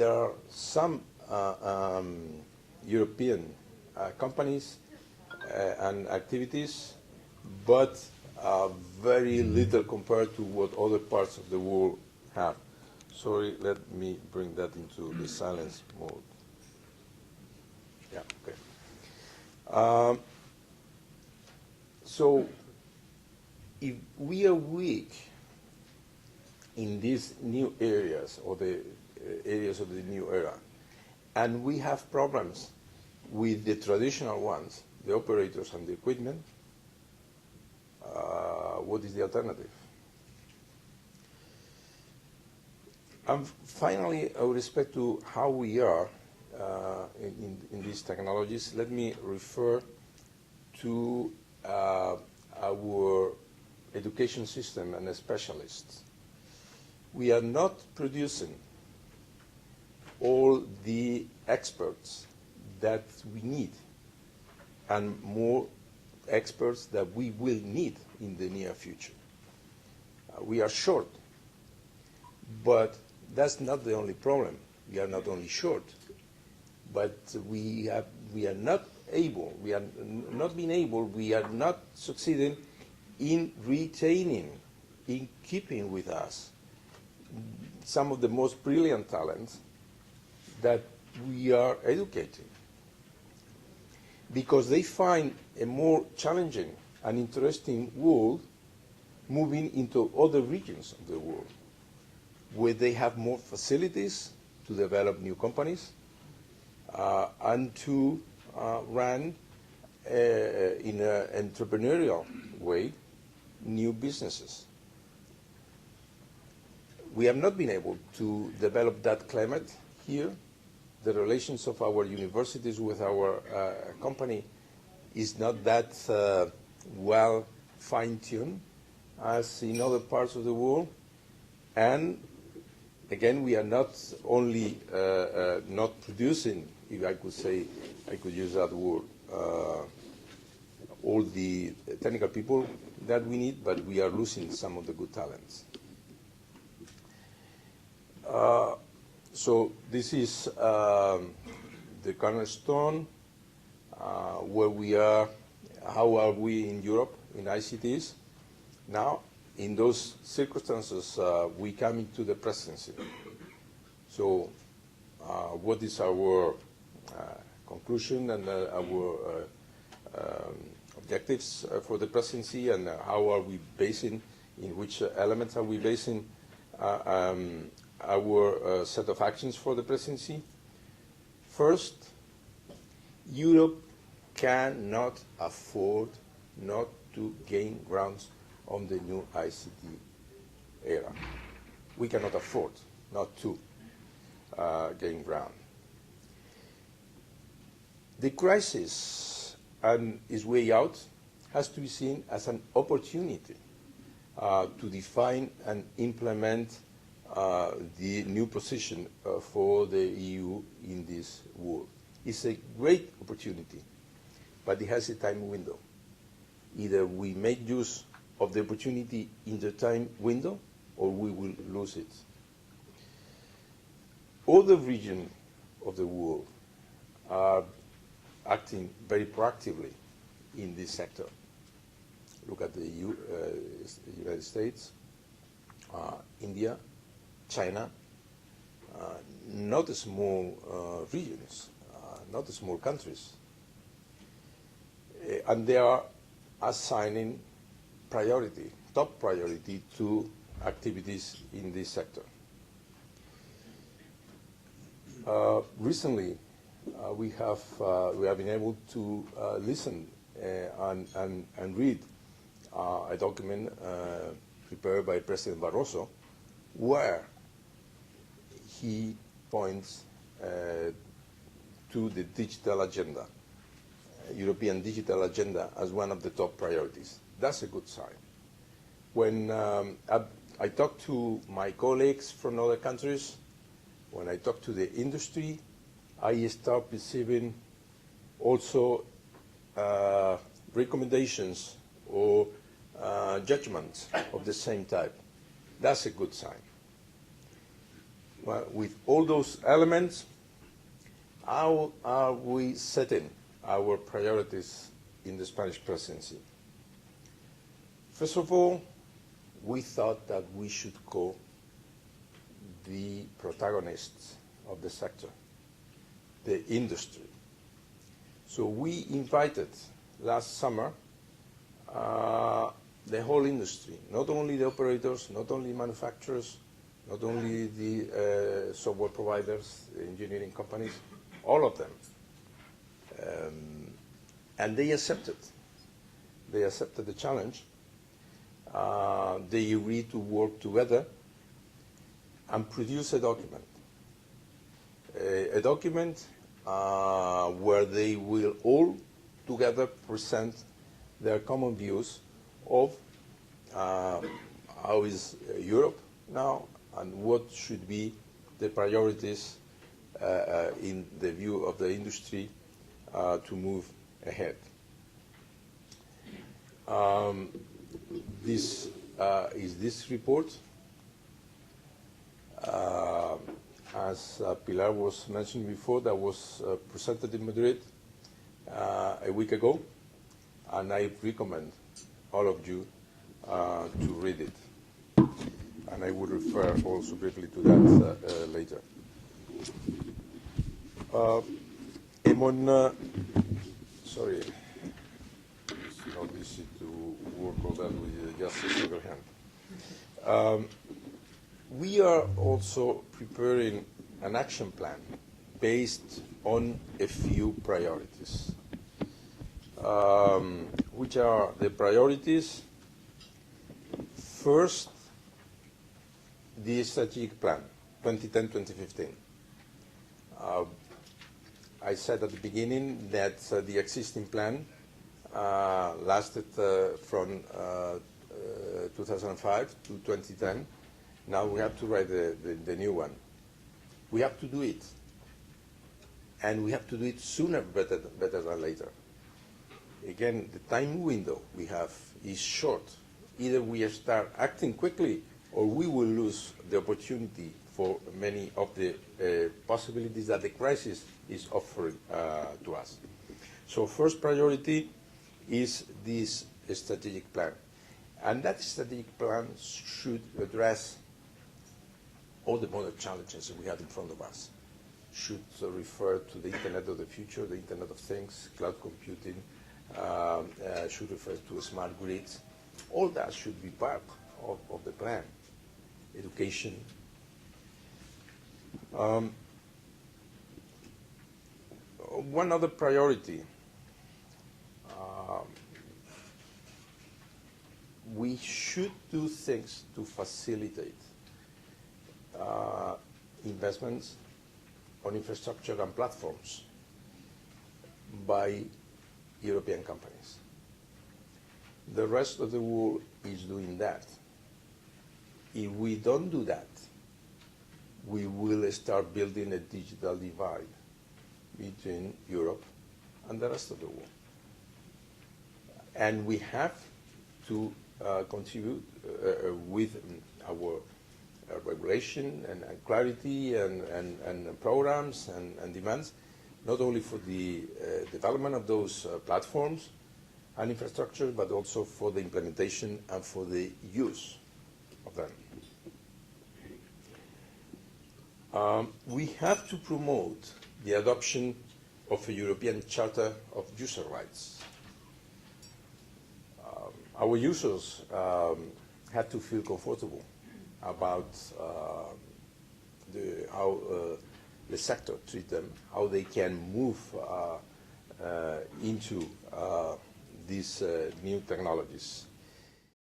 there are some European companies and activities, but very little compared to what other parts of the world have. Sorry, let me bring that into the silence mode. Yeah, okay. So if we are weak in these new areas, or the areas of the new era, and we have problems with the traditional ones, the operators and the equipment, what is the alternative? And finally, with respect to how we are in these technologies, let me refer to our education system and the specialists. We are not producing all the experts that we need, and more experts that we will need in the near future. We are short, but that's not the only problem. We are not only short, but we are not succeeding in retaining, in keeping with us some of the most brilliant talents that we are educating, because they find a more challenging and interesting world moving into other regions of the world, where they have more facilities to develop new companies and to run in an entrepreneurial way new businesses. We have not been able to develop that climate here. The relations of our universities with our company is not that well fine-tuned as in other parts of the world. And again, we are not only not producing, if I could say, I could use that word, all the technical people that we need, but we are losing some of the good talents. So this is the cornerstone, where we are, how are we in Europe in ICTs. Now, in those circumstances, we come into the presidency. So what is our conclusion and our objectives for the presidency, and how are we basing, in which elements are we basing our set of actions for the presidency? First, Europe cannot afford not to gain grounds on the new ICT era. We cannot afford not to gain ground. The crisis and its way out has to be seen as an opportunity to define and implement the new position for the EU in this world. It's a great opportunity, but it has a time window. Either we make use of the opportunity in the time window, or we will lose it. Other regions of the world are acting very proactively in this sector. Look at the United States, India, China, not small regions, not small countries. And they are assigning priority, top priority, to activities in this sector. Recently, we have been able to listen and read a document prepared by President Barroso, where he points to the digital agenda, European digital agenda, as one of the top priorities. That's a good sign. When I talk to my colleagues from other countries, when I talk to the industry, I start perceiving also recommendations or judgments of the same type. That's a good sign. Well, with all those elements, how are we setting our priorities in the Spanish presidency? First of all, we thought that we should call the protagonists of the sector, the industry. So we invited last summer the whole industry, not only the operators, not only manufacturers, not only the software providers, the engineering companies, all of them. And they accepted. They accepted the challenge. They agreed to work together and produce a document. A document where they will all together present their common views of how is Europe now and what should be the priorities in the view of the industry to move ahead. This is this report. As Pilar was mentioning before, that was presented in Madrid a week ago, and I recommend all of you to read it. And I will refer also briefly to that later. Sorry, it's not easy to work all that with just a single hand. We are also preparing an action plan based on a few priorities. Which are the priorities? First, the strategic plan, 2010-2015. I said at the beginning that the existing plan lasted from 2005 to 2010. Now we have to write the new one. We have to do it. And we have to do it sooner better than later. Again, the time window we have is short. Either we start acting quickly or we will lose the opportunity for many of the possibilities that the crisis is offering to us. So first priority is this strategic plan. And that strategic plan should address all the modern challenges that we have in front of us. Should refer to the Internet of the future, the Internet of Things, cloud computing, should refer to smart grids. All that should be part of the plan. Education. One other priority, we should do things to facilitate investments on infrastructure and platforms by European companies. The rest of the world is doing that. If we don't do that, we will start building a digital divide between Europe and the rest of the world. And we have to contribute with our regulation and clarity and programs and demands, not only for the development of those platforms and infrastructure, but also for the implementation and for the use of them. We have to promote the adoption of a European Charter of User Rights. Our users have to feel comfortable about how the sector treats them, how they can move into these new technologies.